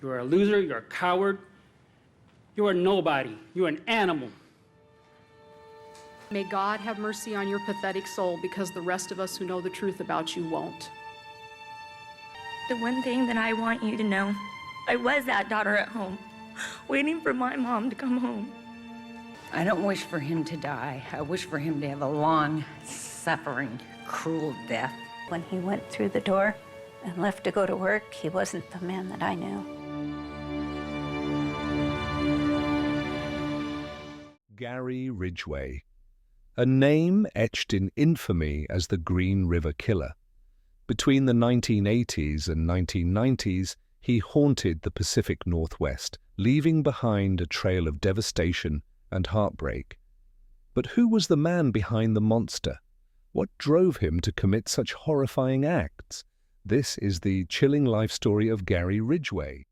You're a loser, you're a coward, you're a nobody, you're an animal. May God have mercy on your pathetic soul, because the rest of us who know the truth about you won't. The one thing that I want you to know, I was that daughter at home, waiting for my mom to come home. I don't wish for him to die. I wish for him to have a long, suffering, cruel death. When he went through the door and left to go to work, he wasn't the man that I knew. Gary Ridgway, a name etched in infamy as the Green River Killer. Between the 1980s and 1990s, he haunted the Pacific Northwest, leaving behind a trail of devastation and heartbreak. But who was the man behind the monster? What drove him to commit such horrifying acts? This is the chilling life story of Gary Ridgway.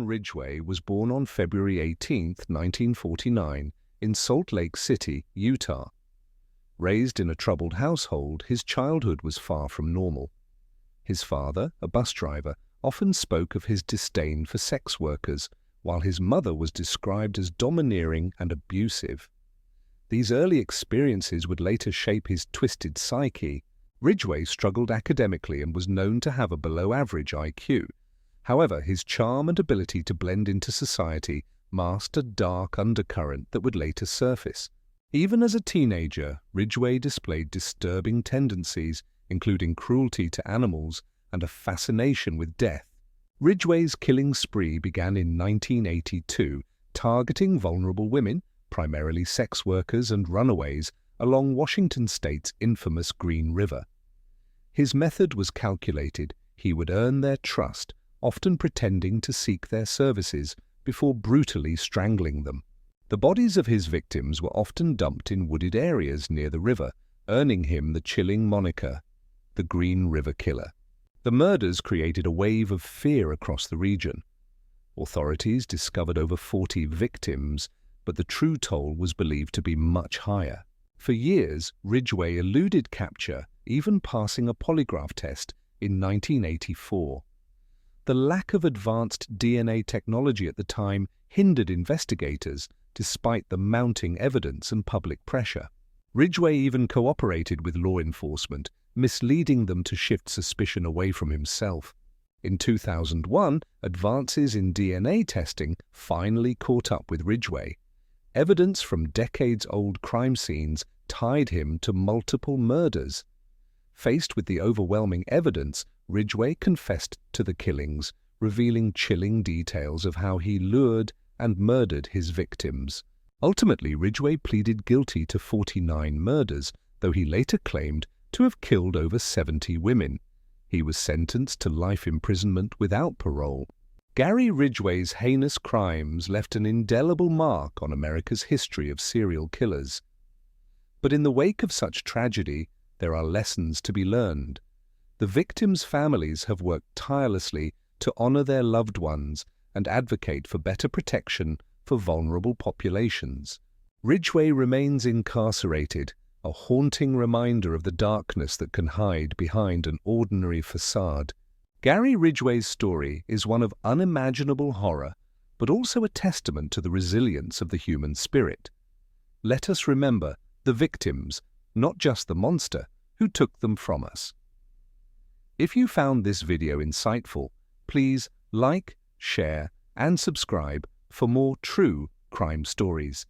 Ridgway was born on February 18, 1949, in Salt Lake City, Utah. Raised in a troubled household, his childhood was far from normal. His father, a bus driver, often spoke of his disdain for sex workers, while his mother was described as domineering and abusive. These early experiences would later shape his twisted psyche. Ridgway struggled academically and was known to have a below-average IQ. However, his charm and ability to blend into society masked a dark undercurrent that would later surface. Even as a teenager, Ridgway displayed disturbing tendencies, including cruelty to animals and a fascination with death. Ridgway's killing spree began in 1982, targeting vulnerable women, primarily sex workers and runaways, along Washington state's infamous Green River. His method was calculated. He would earn their trust, often pretending to seek their services before brutally strangling them. The bodies of his victims were often dumped in wooded areas near the river, earning him the chilling moniker, the Green River Killer. The murders created a wave of fear across the region. Authorities discovered over 40 victims, but the true toll was believed to be much higher. For years, Ridgway eluded capture, even passing a polygraph test in 1984. The lack of advanced DNA technology at the time hindered investigators, despite the mounting evidence and public pressure. Ridgway even cooperated with law enforcement, misleading them to shift suspicion away from himself. In 2001, advances in DNA testing finally caught up with Ridgway. Evidence from decades-old crime scenes tied him to multiple murders. Faced with the overwhelming evidence, Ridgway confessed to the killings, revealing chilling details of how he lured and murdered his victims. Ultimately, Ridgway pleaded guilty to 49 murders, though he later claimed to have killed over 70 women. He was sentenced to life imprisonment without parole. Gary Ridgway's heinous crimes left an indelible mark on America's history of serial killers. But in the wake of such tragedy, there are lessons to be learned. The victims' families have worked tirelessly to honor their loved ones and advocate for better protection for vulnerable populations. Ridgway remains incarcerated, a haunting reminder of the darkness that can hide behind an ordinary facade. Gary Ridgway's story is one of unimaginable horror, but also a testament to the resilience of the human spirit. Let us remember the victims, not just the monster who took them from us. If you found this video insightful, please like, share, and subscribe for more true crime stories.